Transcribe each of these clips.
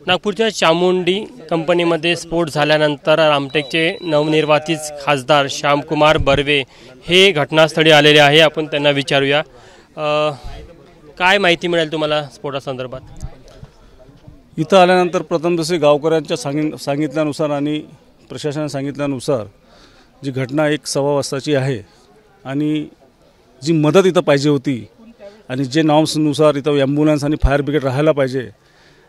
नागपूरच्या चामुंडी कंपनीमध्ये स्फोट झाल्यानंतर रामटेकचे नवनिर्वाचित खासदार श्यामकुमार बर्वे हे घटनास्थळी आलेले आहे। आपण त्यांना विचारूया काय माहिती मिळेल तुम्हाला स्फोटासंदर्भात। इथं आल्यानंतर प्रथम जसे गावकऱ्यांच्या सांगितल्यानुसार आणि प्रशासनाने सांगितल्यानुसार जी घटना 1:15 वाजताची आहे आणि जी मदत इथं पाहिजे होती आणि जे नॉर्म्सनुसार इथं ॲम्ब्युलन्स आणि फायर ब्रिगेड राहायला पाहिजे,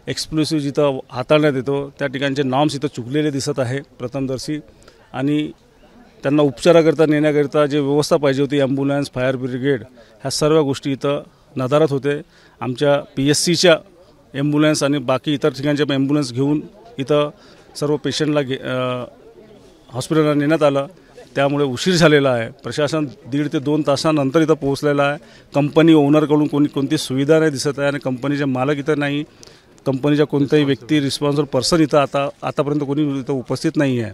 एक्सप्लोसिव्ह जिथं हाताळण्यात येतो त्या ठिकाणचे नॉर्म्स इथं चुकलेले दिसत आहे प्रथमदर्शी। आणि त्यांना उपचाराकरता नेण्याकरिता जे व्यवस्था पाहिजे होती ॲम्ब्युलन्स फायर ब्रिगेड ह्या सर्व गोष्टी इथं नदारद होते। आमच्या PSCच्या ॲम्ब्युलन्स आणि बाकी इतर ठिकाणच्या ॲम्ब्युलन्स घेऊन इथं सर्व पेशंटला हॉस्पिटलला नेण्यात आलं, त्यामुळे उशीर झालेला आहे। प्रशासन 1.5 ते 2 तासानंतर इथं पोहोचलेलं आहे। कंपनी ओनरकडून कोणती सुविधा नाही दिसत आहे आणि कंपनीचे मालक इथं नाही, कंपनीचा कोणताही व्यक्ती रिस्पॉन्सिबल पर्सन इथं आतापर्यंत कोणी इथं उपस्थित नाही आहे।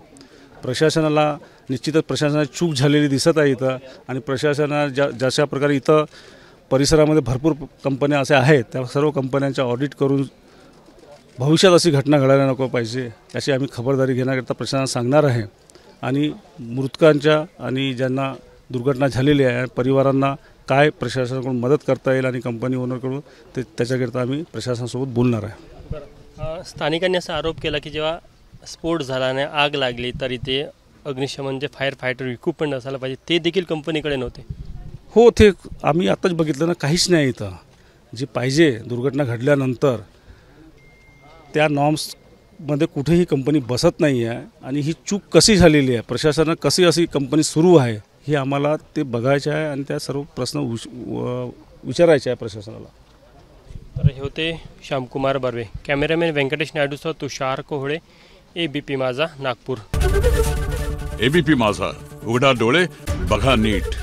प्रशासनाला निश्चितच प्रशासनाची चूक झालेली दिसत आहे इथं आणि प्रशासनाने जशा प्रकारे इथं परिसरामध्ये भरपूर कंपन्या अशा आहेत त्या सर्व कंपन्यांचा ऑडिट करून भविष्यात अशी घटना घडायला नको पाहिजे याची आम्ही खबरदारी घेण्याकरता प्रशासनाला सांगणार आहे। आणि मृतकांच्या आणि ज्यांना दुर्घटना झालेली आहे परिवारांना काय प्रशासनाकडून मदत करता येईल आणि कंपनी ओनरकडून त्याच्याकरता आम्ही प्रशासनासोबत बोलणार आहे। स्थानिकांनी असा आरोप केला की जेव्हा स्फोट झाला आणि आग लागली तर इथे अग्निशमन जे फायर फायटर इक्विपमेंट असायला पाहिजे ते देखील कंपनीकडे नव्हते। हो, ते आम्ही आताच बघितलं ना, काहीच नाही इथं जे पाहिजे दुर्घटना घडल्यानंतर त्या नॉर्म्समध्ये कुठेही कंपनी बसत नाही आहे आणि ही चूक कशी झालेली आहे, प्रशासनानं कशी अशी कंपनी सुरू आहे हे आम्हाला ते बघायचे आहे आणि त्या सर्व प्रश्न विचारायचे आहे प्रशासनाला। तर हे होते श्यामकुमार बर्वे। कॅमेरामॅन व्यंकटेश नायडूसह तुषार कोहळे, ABP माझा, नागपूर। ABP माझा, उघडा डोळे बघा नीट।